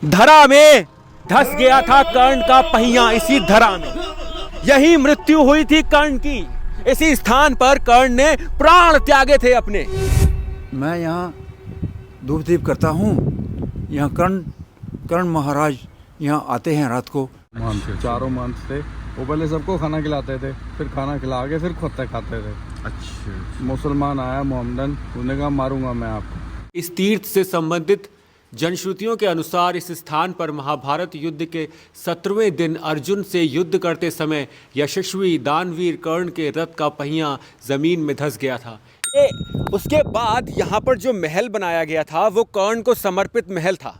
धरा में धस गया था कर्ण का पहिया। इसी धरा में यही मृत्यु हुई थी कर्ण की। इसी स्थान पर कर्ण ने प्राण त्यागे थे अपने। मैं यहाँ धूप दीप करता हूँ। यहाँ कर्ण महाराज यहाँ आते हैं रात को। चारों मंथ थे वो, पहले सबको खाना खिलाते थे, फिर खाना खिला के फिर खुद तक खाते थे। अच्छा। मुसलमान आया मोहम्मदन, उसने कहा मारूंगा मैं आपको। इस तीर्थ से संबंधित जनश्रुतियों के अनुसार इस स्थान पर महाभारत युद्ध के 17वें दिन अर्जुन से युद्ध करते समय यशस्वी दानवीर कर्ण के रथ का पहिया जमीन में धंस गया था। उसके बाद यहाँ पर जो महल बनाया गया था वो कर्ण को समर्पित महल था।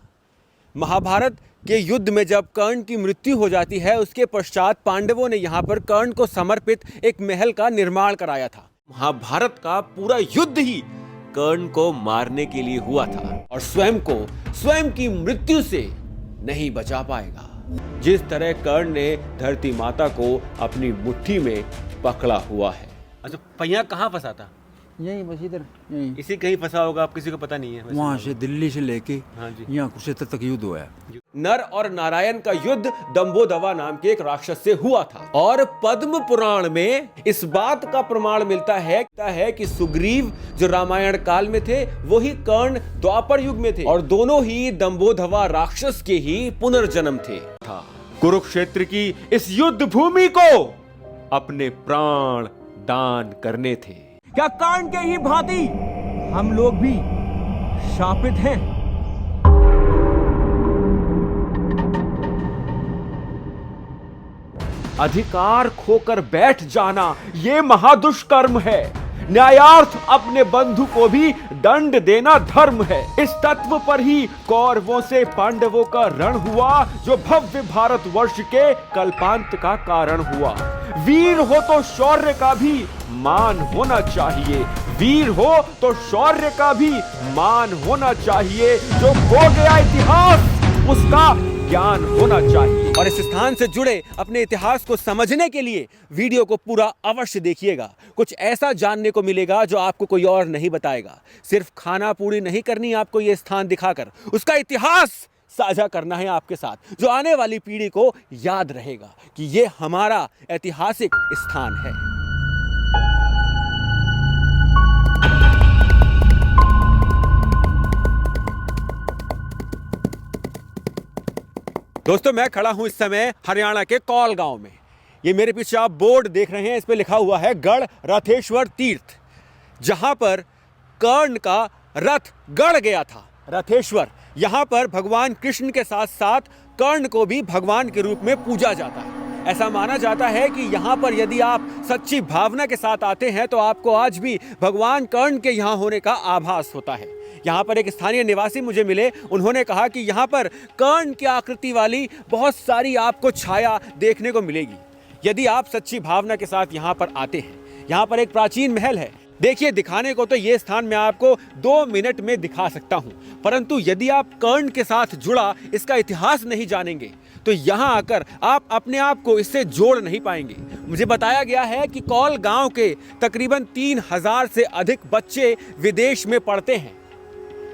महाभारत के युद्ध में जब कर्ण की मृत्यु हो जाती है उसके पश्चात पांडवों ने यहाँ पर कर्ण को समर्पित एक महल का निर्माण कराया था। महाभारत का पूरा युद्ध ही कर्ण को मारने के लिए हुआ था और स्वयं की मृत्यु से नहीं बचा पाएगा। जिस तरह कर्ण ने धरती माता को अपनी मुट्ठी में पकड़ा हुआ है। अच्छा, पहिया कहाँ फंसा था? यही बस इधर यही इसी कहीं फंसा होगा, आप किसी को पता नहीं है। वहाँ से दिल्ली से लेके हाँ जी। यहाँ कुरुक्षेत्र तक युद्ध हुआ है। नर और नारायण का युद्ध दंभोदवा नाम के एक राक्षस से हुआ था और पद्म पुराण में इस बात का प्रमाण मिलता है कि सुग्रीव जो रामायण काल में थे वही कर्ण द्वापर युग में थे और दोनों ही दंभोदवा राक्षस के ही पुनर्जन्म थे। कुरुक्षेत्र की इस युद्ध भूमि को अपने प्राण दान करने थे। क्या कर्ण के ही भांति हम लोग भी शापित हैं? अधिकार खोकर बैठ जाना ये महादुष्कर्म है। न्यायार्थ अपने बंधु को भी दंड देना धर्म है। इस तत्व पर ही कौरवों से पांडवों का रण हुआ जो भव्य भारतवर्ष के कल्पांत का कारण हुआ। वीर हो तो शौर्य का भी मान होना चाहिए। वीर हो तो शौर्य का भी मान होना चाहिए। जो खो गया इतिहास उसका ज्ञान होना चाहिए। और इस स्थान से जुड़े अपने इतिहास को समझने के लिए वीडियो को पूरा अवश्य देखिएगा। कुछ ऐसा जानने को मिलेगा जो आपको कोई और नहीं बताएगा। सिर्फ खाना पूरी नहीं करनी आपको ये स्थान दिखाकर, उसका इतिहास साझा करना है आपके साथ, जो आने वाली पीढ़ी को याद रहेगा कि ये हमारा ऐतिहासिक स्थान है। दोस्तों, मैं खड़ा हूं इस समय हरियाणा के कौल गांव में। ये मेरे पीछे आप बोर्ड देख रहे हैं, इस पे लिखा हुआ है गढ़ रथेश्वर तीर्थ, जहां पर कर्ण का रथ गढ़ गया था। रथेश्वर, यहां पर भगवान कृष्ण के साथ साथ कर्ण को भी भगवान के रूप में पूजा जाता है। ऐसा माना जाता है कि यहाँ पर यदि आप सच्ची भावना के साथ आते हैं तो आपको आज भी भगवान कर्ण के यहाँ होने का आभास होता है। यहाँ पर एक स्थानीय निवासी मुझे मिले, उन्होंने कहा कि यहाँ पर कर्ण की आकृति वाली बहुत सारी आपको छाया देखने को मिलेगी यदि आप सच्ची भावना के साथ यहाँ पर आते हैं। यहाँ पर एक प्राचीन महल है। देखिए, दिखाने को तो ये स्थान मैं आपको 2 मिनट में दिखा सकता हूँ, परंतु यदि आप कर्ण के साथ जुड़ा इसका इतिहास नहीं जानेंगे तो यहाँ आकर आप अपने आप को इससे जोड़ नहीं पाएंगे। मुझे बताया गया है कि कौल गांव के तकरीबन 3000 से अधिक बच्चे विदेश में पढ़ते हैं,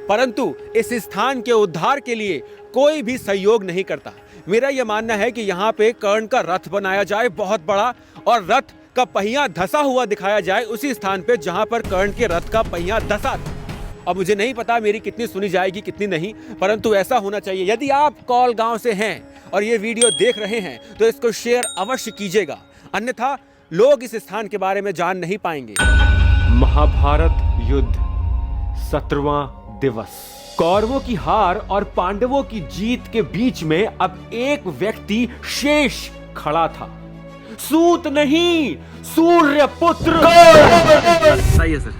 परंतु इस स्थान के उद्धार के लिए कोई भी सहयोग नहीं करता। मेरा यह मानना है कि यहाँ पे कर्ण का रथ बनाया जाए बहुत बड़ा, और रथ का पहिया धसा हुआ दिखाया जाए उसी स्थान पे जहाँ पर कर्ण के रथ का पहिया धसा था। अब मुझे नहीं पता मेरी कितनी सुनी जाएगी कितनी नहीं, परंतु ऐसा होना चाहिए। यदि आप कौल गांव से हैं और ये वीडियो देख रहे हैं तो इसको शेयर अवश्य कीजिएगा, अन्यथा लोग इस स्थान के बारे में जान नहीं पाएंगे। महाभारत युद्ध 17वां दिवस। कौरवों की हार और पांडवों की जीत के बीच में अब एक व्यक्ति शेष खड़ा था। सूत नहीं, सूर्य पुत्र। सही है सर।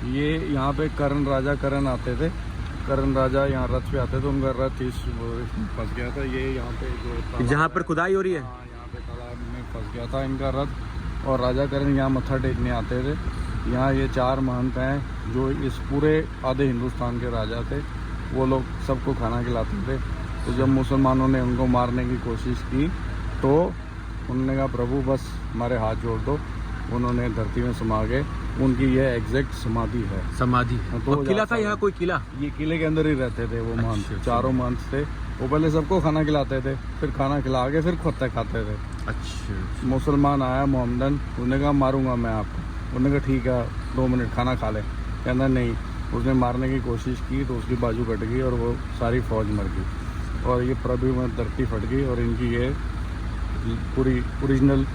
ये यहाँ पे कर्ण राजा कर्ण आते थे। कर्ण राजा यहाँ रथ पे आते थे, उनका रथ इसमें फंस गया था। ये यहाँ पे जो जहाँ पर खुदाई हो रही है, यहाँ पे तालाब में फंस गया था इनका रथ, और राजा कर्ण यहाँ मत्था टेकने आते थे। यहाँ ये 4 महंत हैं जो इस पूरे आधे हिंदुस्तान के राजा थे। वो लोग सबको खाना खिलाते थे। तो जब मुसलमानों ने उनको मारने की कोशिश की तो उन्होंने कहा प्रभु बस हमारे हाथ जोड़ दो। उन्होंने धरती में समा गए। उनकी यह एग्जैक्ट समाधि है। समाधि। तो किला था यहाँ, कोई किला? ये किले के अंदर ही रहते थे वो महंत। चारों महंत थे। वो पहले सबको खाना खिलाते थे, फिर खाना खिला के फिर खुद तक खाते थे। अच्छा। मुसलमान आया मोहम्मदन, उसने कहा मारूंगा मैं आपको। उन्होंने कहा ठीक है 2 मिनट खाना खा ले। कहना नहीं, उसने मारने की कोशिश की तो उसकी बाजू कट गई और वो सारी फौज मर गई और ये प्रभु में धरती फट गई और इनकी ये पूरी ओरिजिनल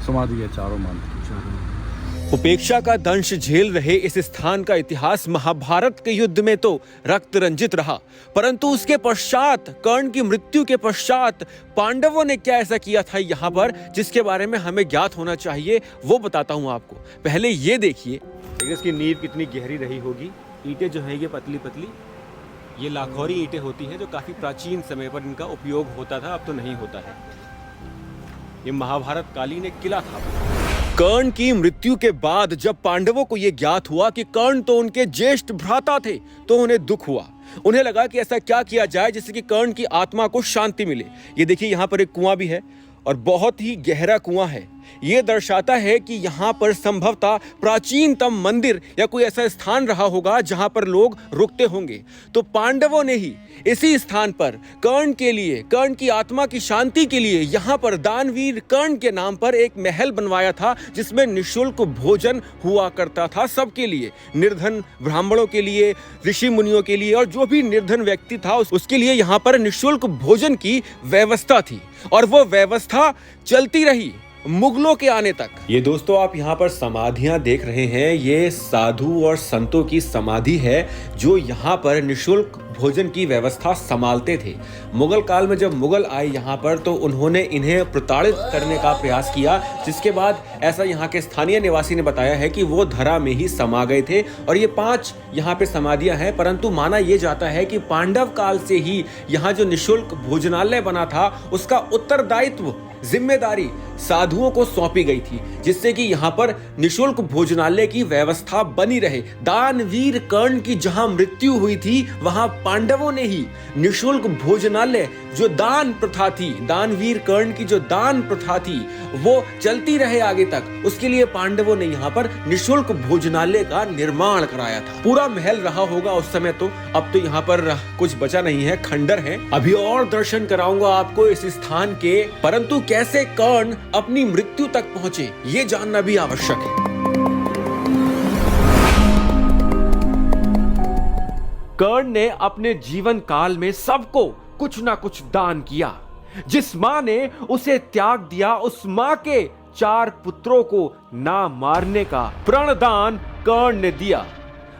समाधि है चारों मंथ। उपेक्षा का दंश झेल रहे इस स्थान का इतिहास महाभारत के युद्ध में तो रक्त रंजित रहा, परंतु उसके पश्चात कर्ण की मृत्यु के पश्चात पांडवों ने क्या ऐसा किया था यहाँ पर जिसके बारे में हमें ज्ञात होना चाहिए, वो बताता हूँ आपको। पहले ये देखिए इसकी नींव कितनी गहरी रही होगी। ईंटें जो है ये पतली पतली, ये लाखौरी ईंटें होती हैं जो काफी प्राचीन समय पर इनका उपयोग होता था, अब तो नहीं होता है। ये महाभारत कालीन एक किला था। कर्ण की मृत्यु के बाद जब पांडवों को यह ज्ञात हुआ कि कर्ण तो उनके ज्येष्ठ भ्राता थे, तो उन्हें दुख हुआ। उन्हें लगा कि ऐसा क्या किया जाए जिससे कि कर्ण की आत्मा को शांति मिले। ये देखिए यहाँ पर एक कुआं भी है और बहुत ही गहरा कुआं है। यह दर्शाता है कि यहाँ पर संभवतः प्राचीनतम मंदिर या कोई ऐसा स्थान रहा होगा जहां पर लोग रुकते होंगे। तो पांडवों ने ही इसी स्थान पर कर्ण के लिए, कर्ण की आत्मा की शांति के लिए यहाँ पर दानवीर कर्ण के नाम पर एक महल बनवाया था, जिसमें निःशुल्क भोजन हुआ करता था सबके लिए, निर्धन ब्राह्मणों के लिए, ऋषि मुनियों के लिए, और जो भी निर्धन व्यक्ति था उसके लिए यहाँ पर निःशुल्क भोजन की व्यवस्था थी। और वो व्यवस्था चलती रही मुगलों के आने तक। ये दोस्तों आप यहाँ पर समाधियां देख रहे हैं, ये साधु और संतों की समाधि है जो यहाँ पर निःशुल्क भोजन की व्यवस्था संभालते थे। मुगल काल में जब मुगल आए यहाँ पर तो उन्होंने इन्हें प्रताड़ित करने का प्रयास किया, जिसके बाद ऐसा यहाँ के स्थानीय निवासी ने बताया है कि वो धरा में ही समा गए थे। और ये 5 यहाँ पे समाधियां हैं, परंतु माना यह जाता है कि पांडव काल से ही यहाँ जो निःशुल्क भोजनालय बना था उसका उत्तरदायित्व, जिम्मेदारी साधुओं को सौंपी गई थी, जिससे कि यहाँ पर निःशुल्क भोजनालय की व्यवस्था बनी रहे। दानवीर कर्ण की जहां मृत्यु हुई थी वहां पांडवों ने ही निःशुल्क भोजनालय, जो दान प्रथा थी, दानवीर कर्ण की जो दान प्रथा थी वो चलती रहे आगे तक, उसके लिए पांडवों ने यहाँ पर निःशुल्क भोजनालय का निर्माण कराया था। पूरा महल रहा होगा उस समय तो, अब तो यहाँ पर कुछ बचा नहीं है, खंडर है। अभी और दर्शन कराऊंगा आपको इस स्थान के, परंतु कैसे कर्ण अपनी मृत्यु तक पहुंचे ये जानना भी आवश्यक है। कर्ण ने अपने जीवन काल में सबको कुछ ना कुछ दान किया। जिस मां ने उसे त्याग दिया, उस मां के 4 पुत्रों को ना मारने का प्रणदान कर्ण ने दिया।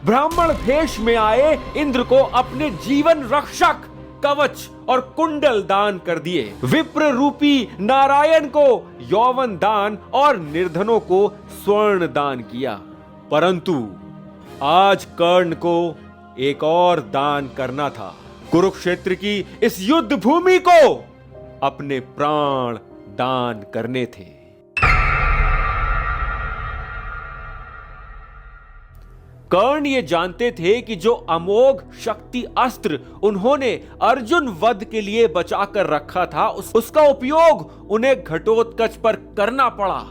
ब्राह्मण भेष में आए इंद्र को अपने जीवन रक्षक कवच और कुंडल दान कर दिए। विप्र रूपी नारायण को यौवन दान और निर्धनों को स्वर्ण दान किया। परंतु आज कर्ण को एक और दान करना था, कुरुक्षेत्र की इस युद्ध भूमि को अपने प्राण दान करने थे। कर्ण ये जानते थे कि जो अमोघ शक्ति अस्त्र उन्होंने अर्जुन वध के लिए बचाकर रखा था उसका उपयोग उन्हें घटोत्कच पर करना पड़ा।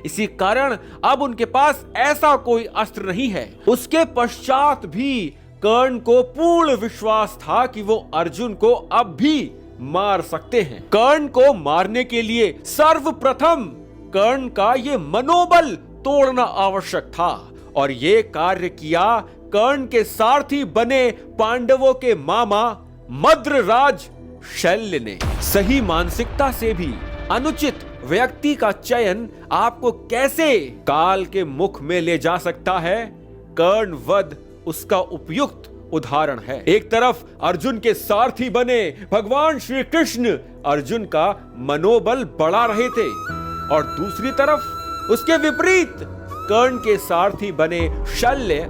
इसी कारण अब उनके पास ऐसा कोई अस्त्र नहीं है। उसके पश्चात भी कर्ण को पूर्ण विश्वास था कि वो अर्जुन को अब भी मार सकते हैं। कर्ण को मारने के लिए सर्वप्रथम कर्ण का ये मनोबल तोड़ना आवश्यक था, और ये कार्य किया कर्ण के सारथी बने पांडवों के मामा मद्रराज शल्य ने। सही मानसिकता से भी अनुचित व्यक्ति का चयन आपको कैसे काल के मुख में ले जा सकता है, कर्ण वध उसका उपयुक्त उदाहरण है। एक तरफ अर्जुन के सारथी बने भगवान श्री कृष्ण अर्जुन का मनोबल बढ़ा रहे थे, और दूसरी तरफ उसके विपरीत कर्ण के सारथी बने शल्य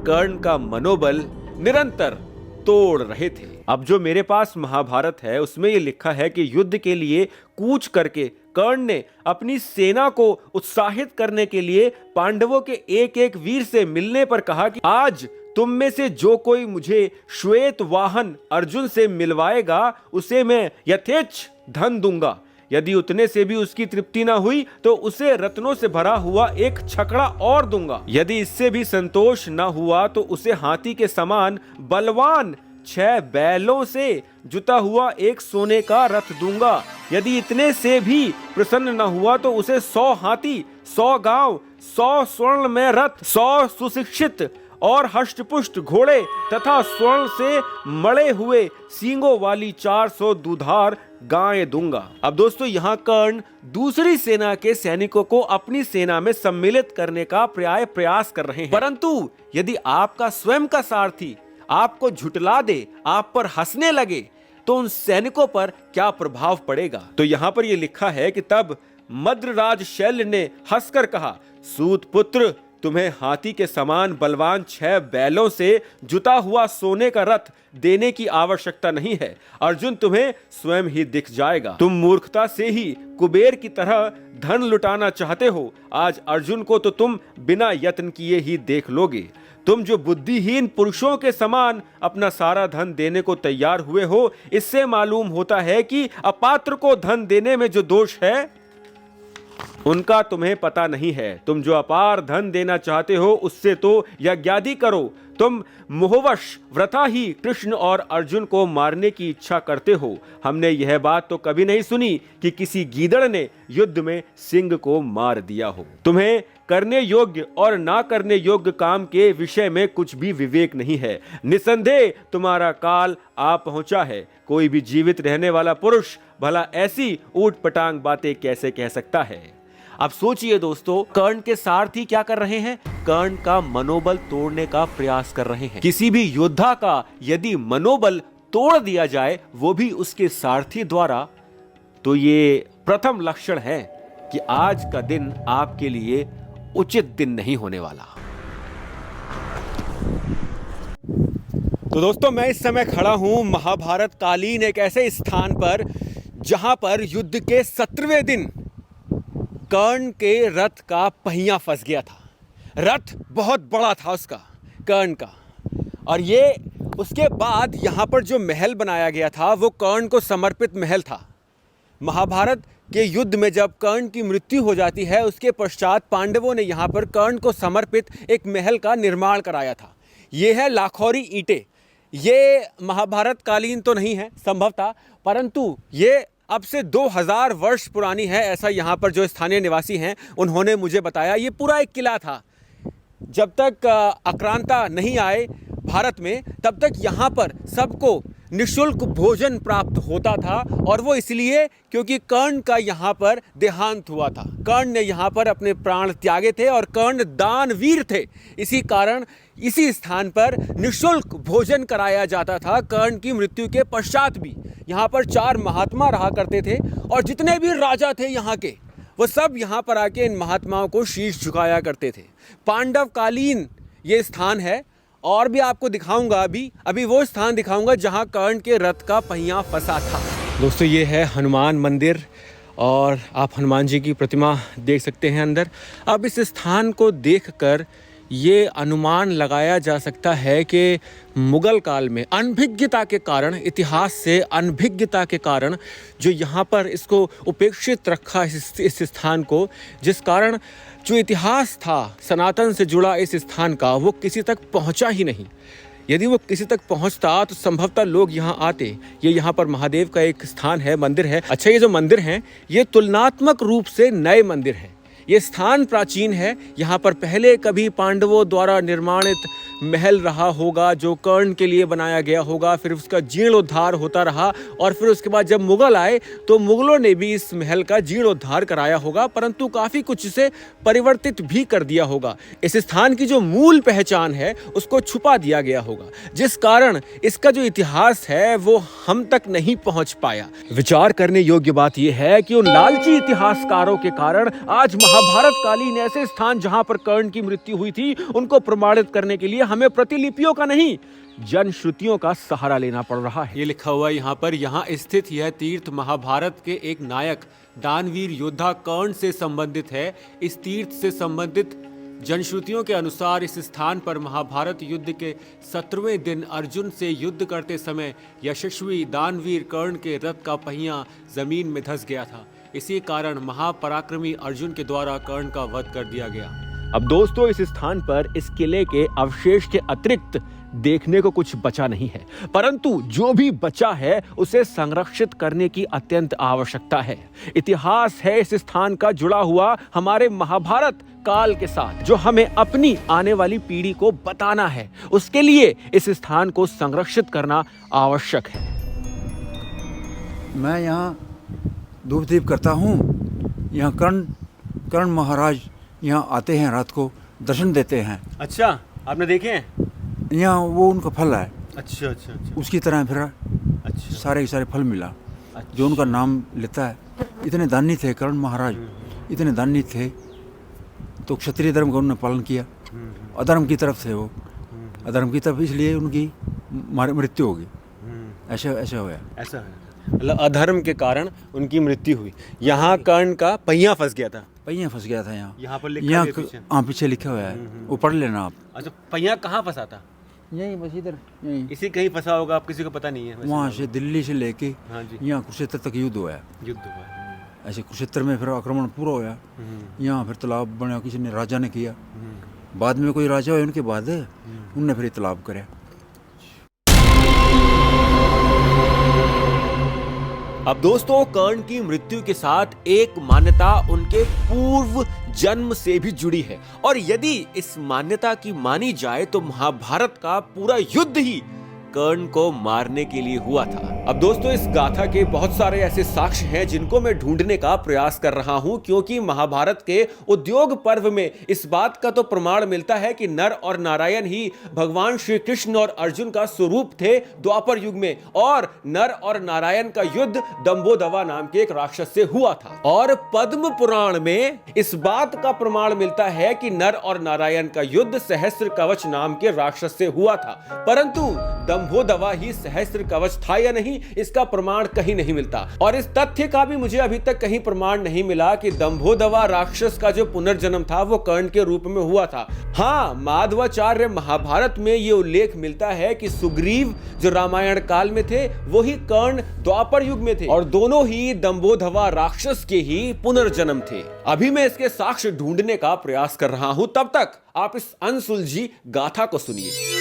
कर्ण का मनोबल निरंतर तोड़ रहे थे। अब जो मेरे पास महाभारत है उसमें यह लिखा है कि युद्ध के लिए कूच करके कर्ण ने अपनी सेना को उत्साहित करने के लिए पांडवों के एक एक वीर से मिलने पर कहा कि आज तुम में से जो कोई मुझे श्वेत वाहन अर्जुन से मिलवाएगा उसे मैं यथेच्छ धन दूंगा। यदि उतने से भी उसकी तृप्ति ना हुई तो उसे रत्नों से भरा हुआ एक छकड़ा और दूंगा। यदि इससे भी संतोष ना हुआ तो उसे हाथी के समान बलवान 6 बैलों से जुता हुआ एक सोने का रथ दूंगा। यदि इतने से भी प्रसन्न न हुआ तो उसे 100 हाथी, 100 गांव, 100 स्वर्ण में रथ, 100 सुशिक्षित और हष्टपुष्ट घोड़े तथा स्वर्ण से मड़े हुए सींगों वाली 400 दुधार गायें दूंगा। अब दोस्तों, यहाँ कर्ण दूसरी सेना के सैनिकों को अपनी सेना में सम्मिलित करने का प्रयास कर रहे हैं। परंतु यदि आपका स्वयं का सारथी आपको झुटला दे, आप पर हंसने लगे, तो उन सैनिकों पर क्या प्रभाव पड़ेगा? तो यहाँ पर यह लिखा है कि तब मद्रराज शैल्य ने हंसकर कहा, सूत पुत्र, तुम्हें हाथी के समान बलवान 6 बैलों से जुता हुआ सोने का रथ देने की आवश्यकता नहीं है। अर्जुन तुम्हें स्वयं ही दिख जाएगा। तुम मूर्खता से ही कुबेर की तरह धन लुटाना चाहते हो। आज अर्जुन को तो तुम बिना यत्न किए ही देख लोगे। तुम जो बुद्धिहीन पुरुषों के समान अपना सारा धन देने को तैयार हुए हो, इससे मालूम होता है कि अपात्र को धन देने में जो दोष है उनका तुम्हें पता नहीं है। तुम जो अपार धन देना चाहते हो उससे तो यज्ञादि करो। तुम मोहवश व्रता ही कृष्ण और अर्जुन को मारने की इच्छा करते हो। हमने यह बात तो कभी नहीं सुनी कि किसी गीदड़ ने युद्ध में सिंह को मार दिया हो। तुम्हें करने योग्य और ना करने योग्य काम के विषय में कुछ भी विवेक नहीं है। निसंदेह तुम्हारा काल आ पहुंचा है। कोई भी जीवित रहने वाला पुरुष भला ऐसी ऊट पटांग बातें कैसे कह सकता है? अब सोचिए दोस्तों, कर्ण के सारथी क्या कर रहे हैं? कर्ण का मनोबल तोड़ने का प्रयास कर रहे हैं। किसी भी योद्धा का यदि मनोबल तोड़ दिया जाए, वो भी उसके सारथी द्वारा, तो ये प्रथम लक्षण है कि आज का दिन आपके लिए उचित दिन नहीं होने वाला। तो दोस्तों, मैं इस समय खड़ा हूं महाभारत कालीन एक ऐसे स्थान पर जहां पर युद्ध के 17वें दिन कर्ण के रथ का पहिया फंस गया था। रथ बहुत बड़ा था उसका, कर्ण का, और ये उसके बाद यहाँ पर जो महल बनाया गया था वो कर्ण को समर्पित महल था। महाभारत के युद्ध में जब कर्ण की मृत्यु हो जाती है, उसके पश्चात पांडवों ने यहाँ पर कर्ण को समर्पित एक महल का निर्माण कराया था। ये है लाखौरी ईंटें। ये महाभारत कालीन तो नहीं है संभवतः, परंतु ये अब से 2000 वर्ष पुरानी है, ऐसा यहाँ पर जो स्थानीय निवासी हैं उन्होंने मुझे बताया। ये पूरा एक किला था। जब तक आक्रांता नहीं आए भारत में, तब तक यहाँ पर सबको निःशुल्क भोजन प्राप्त होता था, और वो इसलिए क्योंकि कर्ण का यहाँ पर देहांत हुआ था। कर्ण ने यहाँ पर अपने प्राण त्यागे थे और कर्ण दानवीर थे। इसी कारण इसी स्थान पर निःशुल्क भोजन कराया जाता था। कर्ण की मृत्यु के पश्चात भी यहाँ पर 4 महात्मा रहा करते थे, और जितने भी राजा थे यहाँ के, वो सब यहाँ पर आके इन महात्माओं को शीश झुकाया करते थे। पांडव कालीन ये स्थान है, और भी आपको दिखाऊंगा। अभी वो स्थान दिखाऊंगा जहाँ कर्ण के रथ का पहिया फंसा था। दोस्तों, ये है हनुमान मंदिर, और आप हनुमान जी की प्रतिमा देख सकते हैं अंदर। अब इस स्थान को देखकर ये अनुमान लगाया जा सकता है कि मुगल काल में अनभिज्ञता के कारण, इतिहास से अनभिज्ञता के कारण, जो यहाँ पर इसको उपेक्षित रखा इस स्थान को, जिस कारण जो इतिहास था सनातन से जुड़ा इस स्थान का, वो किसी तक पहुँचा ही नहीं। यदि वो किसी तक पहुँचता तो संभवतः लोग यहाँ आते। ये यहाँ पर महादेव का एक स्थान है, मंदिर है। अच्छा, ये जो मंदिर हैं ये तुलनात्मक रूप से नए मंदिर हैं। ये स्थान प्राचीन है। यहाँ पर पहले कभी पांडवों द्वारा निर्माणित महल रहा होगा जो कर्ण के लिए बनाया गया होगा, फिर उसका जीर्णोद्धार होता रहा, और फिर उसके बाद जब मुगल आए तो मुगलों ने भी इस महल का जीर्णोद्धार कराया होगा, परंतु काफ़ी कुछ इसे परिवर्तित भी कर दिया होगा। इस स्थान की जो मूल पहचान है उसको छुपा दिया गया होगा, जिस कारण इसका जो इतिहास है वो हम तक नहीं पहुँच पाया। विचार करने योग्य बात यह है कि उन लालची इतिहासकारों के कारण आज महाभारत कालीन ऐसे स्थान जहाँ पर कर्ण की मृत्यु हुई थी, उनको प्रमाणित करने के लिए हमें प्रतिलिपियों का नहीं, जनश्रुतियों का सहारा लेना पड़ रहा है। ये लिखा हुआ है यहाँ पर, यहाँ स्थित यह तीर्थ महाभारत के एक नायक दानवीर योद्धा कर्ण से संबंधित है। इस तीर्थ से संबंधित जनश्रुतियों के अनुसार इस स्थान पर महाभारत युद्ध के 17वें दिन अर्जुन से युद्ध करते समय यशस्वी दानवीर कर्ण के रथ का पहिया जमीन में धंस गया था। इसी कारण महापराक्रमी अर्जुन के द्वारा कर्ण का वध कर दिया गया। अब दोस्तों, इस स्थान पर इस किले के अवशेष के अतिरिक्त देखने को कुछ बचा नहीं है, परंतु जो भी बचा है उसे संरक्षित करने की अत्यंत आवश्यकता है। इतिहास है इस स्थान का जुड़ा हुआ हमारे महाभारत काल के साथ, जो हमें अपनी आने वाली पीढ़ी को बताना है। उसके लिए इस स्थान को संरक्षित करना आवश्यक है। मैं यहाँ धूप दीप करता हूँ। यहाँ कर्ण महाराज यहाँ आते हैं, रात को दर्शन देते हैं। अच्छा, आपने देखे हैं? यहाँ वो उनका फल है। अच्छा अच्छा अच्छा उसकी तरह फिर अच्छा सारे के सारे फल मिला, जो उनका नाम लेता है। इतने दानी थे कर्ण महाराज, इतने दानी थे, तो क्षत्रिय धर्म का उन्होंने पालन किया। अधर्म की तरफ थे वो, अधर्म की तरफ, इसलिए उनकी मृत्यु होगी। ऐसा हुआ। ऐसा है, मतलब अधर्म के कारण उनकी मृत्यु हुई। यहाँ कर्ण का पहिया फंस गया था। पहिया फंस गया था यहाँ पर लिखा यहाँ है पीछे। हाँ, पीछे लिखा हुआ है, वो पढ़ लेना आप। अच्छा, पहिया कहाँ फंसा था? यही बस इधर, यही इसी कहीं फंसा होगा, आप किसी को पता नहीं है वैसे। वहाँ से दिल्ली से लेके हाँ जी, यहाँ कुरुक्षेत्र तक युद्ध हुआ है। युद्ध हुआ। ऐसे कुरुक्षेत्र में फिर आक्रमण पूरा होया। यहाँ फिर तालाब बना, किसी ने राजा ने किया। बाद में कोई राजा हुए उनके बाद उनने फिर तालाब कराया। अब दोस्तों, कर्ण की मृत्यु के साथ एक मान्यता उनके पूर्व जन्म से भी जुड़ी है, और यदि इस मान्यता की मानी जाए तो महाभारत का पूरा युद्ध ही कर्ण को मारने के लिए हुआ था। अब दोस्तों, इस गाथा के बहुत सारे ऐसे साक्ष्य हैं जिनको मैं ढूंढने का प्रयास कर रहा हूं, क्योंकि महाभारत के उद्योग पर्व में इस बात का तो प्रमाण मिलता है कि नर और नारायण ही भगवान श्री कृष्ण और अर्जुन का स्वरूप थे द्वापर युग में, और नर और नारायण का युद्ध दंभोदवा नाम के एक राक्षस से हुआ था। और पद्म पुराण में इस बात का प्रमाण मिलता है कि नर और नारायण का युद्ध सहस्त्र कवच नाम के राक्षस से हुआ था, परंतु दंभोदवा ही सहस्त्र कवच था या नहीं, इसका प्रमाण कहीं नहीं मिलता। और इस तथ्य का भी मुझे अभी तक कहीं प्रमाण नहीं मिला कि दंभोदवा राक्षस का जो पुनर्जन्म था वो कर्ण के रूप में हुआ था। हाँ, माधवाचार्य महाभारत में ये उल्लेख मिलता है कि सुग्रीव जो रामायण काल में थे वो ही कर्ण द्वापर युग में थे, और दोनों ही दंभोदवा राक्षस के ही पुनर्जन्म थे। अभी मैं इसके साक्ष्य ढूंढने का प्रयास कर रहा हूं, तब तक आप इस अनसुलझी गाथा को सुनिए।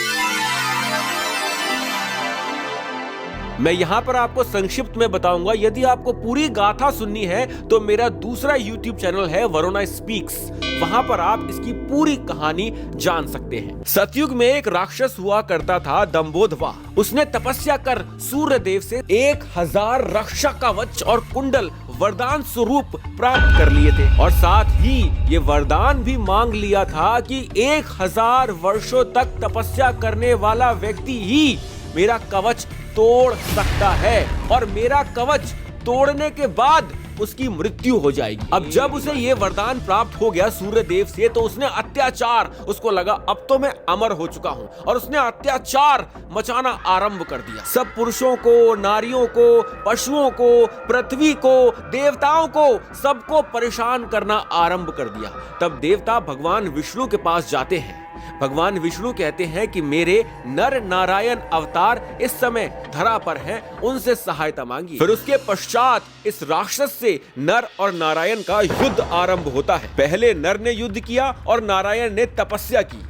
मैं यहां पर आपको संक्षिप्त में बताऊंगा। यदि आपको पूरी गाथा सुननी है तो मेरा दूसरा YouTube चैनल है वरुणा स्पीक्स, वहां पर आप इसकी पूरी कहानी जान सकते हैं। सतयुग में एक राक्षस हुआ करता था दंभोदवा। उसने तपस्या कर सूर्य देव से 1000 रक्षा कवच और कुंडल वरदान स्वरूप प्राप्त कर लिए थे, और साथ ही ये वरदान भी मांग लिया था कि 1000 वर्षों तक तपस्या करने वाला व्यक्ति ही मेरा कवच तोड़ सकता है, और मेरा कवच तोड़ने के बाद उसकी मृत्यु हो जाएगी। अब जब उसे ये वरदान प्राप्त हो गया सूर्य देव से, तो उसने अत्याचार, उसको लगा अब तो मैं अमर हो चुका हूँ, और उसने अत्याचार मचाना आरंभ कर दिया। सब पुरुषों को, नारियों को, पशुओं को, पृथ्वी को, देवताओं को, सबको परेशान करना आरंभ कर दिया। तब देवता भगवान विष्णु के पास जाते हैं। भगवान विष्णु कहते हैं कि मेरे नर नारायण अवतार इस समय धरा पर हैं, उनसे सहायता मांगिए। फिर उसके पश्चात इस राक्षस से नर और नारायण का युद्ध आरंभ होता है। पहले नर ने युद्ध किया और नारायण ने तपस्या की।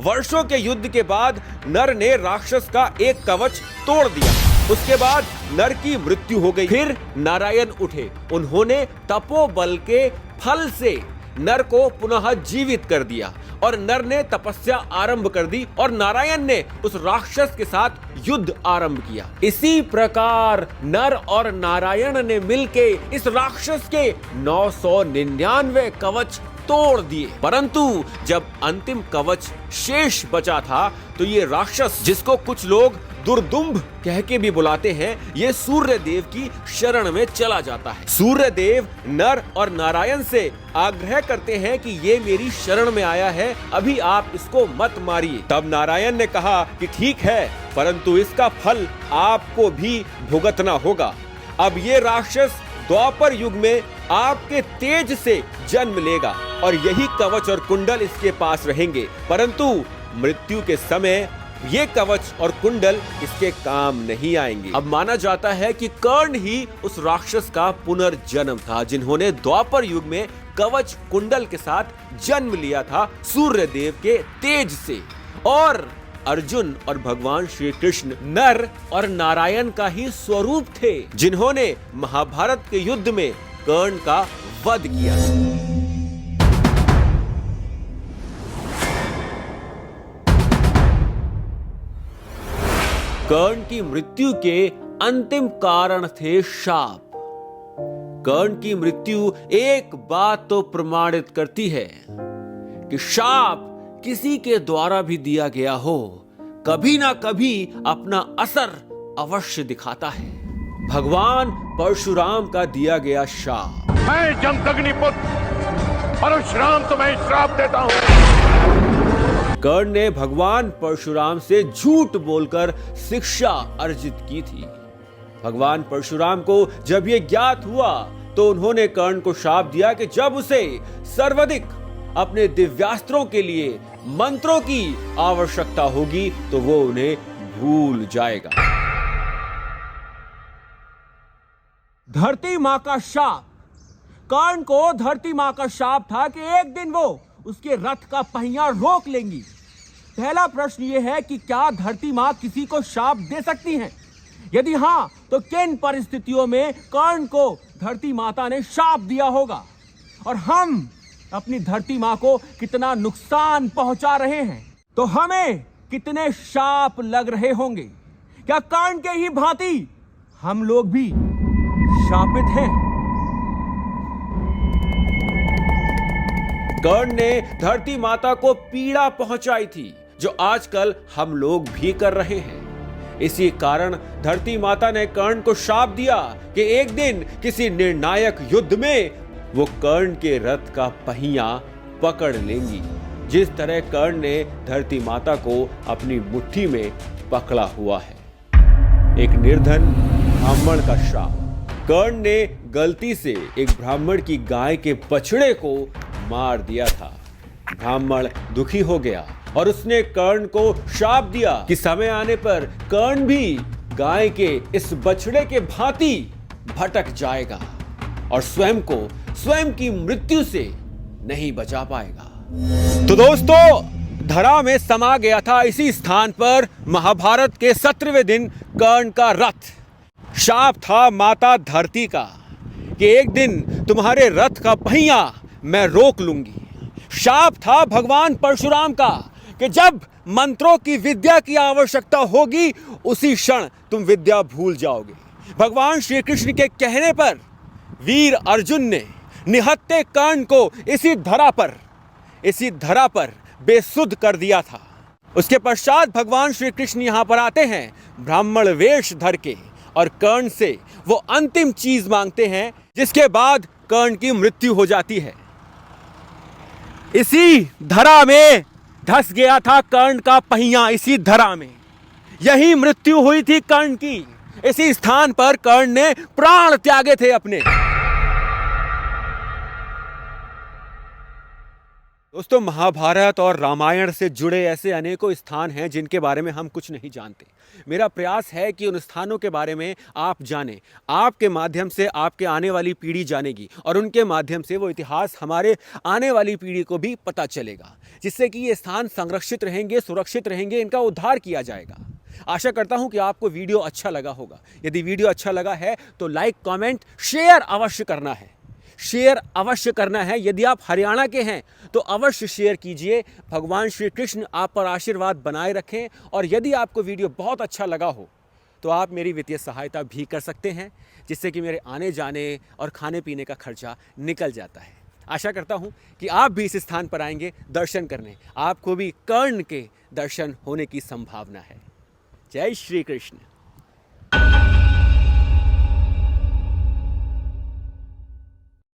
वर्षों के युद्ध के बाद नर ने राक्षस का एक कवच तोड़ दिया। उसके बाद नर की मृत्यु हो गई। फिर नारायण उठे, उन्होंने तपोबल के फल से नर को पुनः जीवित कर दिया, और नर ने तपस्या आरंभ कर दी, और नारायण ने उस राक्षस के साथ युद्ध आरंभ किया। इसी प्रकार नर और नारायण ने मिलके इस राक्षस के 999 कवच तोड़ दिए। परंतु जब अंतिम कवच शेष बचा था, तो ये राक्षस, जिसको कुछ लोग दुर्दुम्भ कह के भी बुलाते हैं, ये सूर्य देव की शरण में चला जाता है। सूर्य देव नर और नारायण से आग्रह करते हैं कि ये मेरी शरण में आया है, अभी आप इसको मत मारिए। तब नारायण ने कहा कि ठीक है, परंतु इसका फल आपको भी भुगतना होगा। अब ये राक्षस द्वापर युग में आपके तेज से जन्म लेगा, और यही कवच और कुंडल इसके पास रहेंगे, परंतु मृत्यु के समय ये कवच और कुंडल इसके काम नहीं आएंगे। अब माना जाता है कि कर्ण ही उस राक्षस का पुनर्जन्म था, जिन्होंने द्वापर युग में कवच कुंडल के साथ जन्म लिया था सूर्य देव के तेज से। और अर्जुन और भगवान श्री कृष्ण नर और नारायण का ही स्वरूप थे, जिन्होंने महाभारत के युद्ध में कर्ण का वध किया। कर्ण की मृत्यु के अंतिम कारण थे शाप। कर्ण की मृत्यु एक बात तो प्रमाणित करती है कि शाप किसी के द्वारा भी दिया गया हो, कभी ना कभी अपना असर अवश्य दिखाता है। भगवान परशुराम का दिया गया शाप। मैं जमदग्निपुत्र परशुराम तुम्हें श्राप देता हूं। कर्ण ने भगवान परशुराम से झूठ बोलकर शिक्षा अर्जित की थी। भगवान परशुराम को जब यह ज्ञात हुआ तो उन्होंने कर्ण को शाप दिया कि जब उसे सर्वाधिक अपने दिव्यास्त्रों के लिए मंत्रों की आवश्यकता होगी तो वो उन्हें भूल जाएगा। धरती मां का शाप। कर्ण को धरती मां का शाप था कि एक दिन वो उसके रथ का पहिया रोक लेंगी। पहला प्रश्न यह है कि क्या धरती मां किसी को शाप दे सकती हैं? यदि हां, तो किन परिस्थितियों में कर्ण को धरती माता ने शाप दिया होगा और हम अपनी धरती मां को कितना नुकसान पहुंचा रहे हैं, तो हमें कितने शाप लग रहे होंगे? क्या कर्ण के ही भांति हम लोग भी शापित हैं? कर्ण ने धरती माता को पीड़ा पहुंचाई थी, जो आजकल हम लोग भी कर रहे हैं। इसी कारण धरती माता ने कर्ण को शाप दिया कि एक दिन किसी निर्णायक युद्ध में वो कर्ण के रथ का पहिया पकड़ लेंगी, जिस तरह कर्ण ने धरती माता को अपनी मुट्ठी में पकड़ा हुआ है। एक निर्धन ब्राह्मण का श्राप। कर्ण ने गलती से एक ब्राह्मण की गाय के बछड़े को मार दिया था। ब्राह्मण दुखी हो गया और उसने कर्ण को शाप दिया कि समय आने पर कर्ण भी गाय के इस बछड़े के भांति भटक जाएगा और स्वयं की मृत्यु से नहीं बचा पाएगा। तो दोस्तों, धरा में समा गया था इसी स्थान पर महाभारत के 17वें दिन कर्ण का रथ। शाप था माता धरती का कि एक दिन तुम्हारे रथ का पहिया मैं रोक लूंगी। शाप था भगवान परशुराम का कि जब मंत्रों की विद्या की आवश्यकता होगी उसी क्षण तुम विद्या भूल जाओगे। भगवान श्री कृष्ण के कहने पर वीर अर्जुन ने निहत्थे कर्ण को इसी धरा पर बेसुध कर दिया था। उसके पश्चात भगवान श्री कृष्ण यहां पर आते हैं ब्राह्मण वेश धर के और कर्ण से वो अंतिम चीज मांगते हैं, जिसके बाद कर्ण की मृत्यु हो जाती है। इसी धरा में धस गया था कर्ण का पहिया। इसी धरा में यही मृत्यु हुई थी कर्ण की। इसी स्थान पर कर्ण ने प्राण त्यागे थे अपने। दोस्तों, महाभारत और रामायण से जुड़े ऐसे अनेकों स्थान हैं जिनके बारे में हम कुछ नहीं जानते। मेरा प्रयास है कि उन स्थानों के बारे में आप जानें। आपके माध्यम से आपके आने वाली पीढ़ी जानेगी और उनके माध्यम से वो इतिहास हमारे आने वाली पीढ़ी को भी पता चलेगा, जिससे कि ये स्थान संरक्षित रहेंगे, सुरक्षित रहेंगे, इनका उद्धार किया जाएगा। आशा करता हूं कि आपको वीडियो अच्छा लगा होगा। यदि वीडियो अच्छा लगा है तो लाइक, कमेंट, शेयर अवश्य करना है। शेयर अवश्य करना है। यदि आप हरियाणा के हैं तो अवश्य शेयर कीजिए। भगवान श्री कृष्ण आप पर आशीर्वाद बनाए रखें। और यदि आपको वीडियो बहुत अच्छा लगा हो तो आप मेरी वित्तीय सहायता भी कर सकते हैं, जिससे कि मेरे आने जाने और खाने पीने का खर्चा निकल जाता है। आशा करता हूं कि आप भी इस स्थान पर आएंगे दर्शन करने। आपको भी कर्ण के दर्शन होने की संभावना है। जय श्री कृष्ण।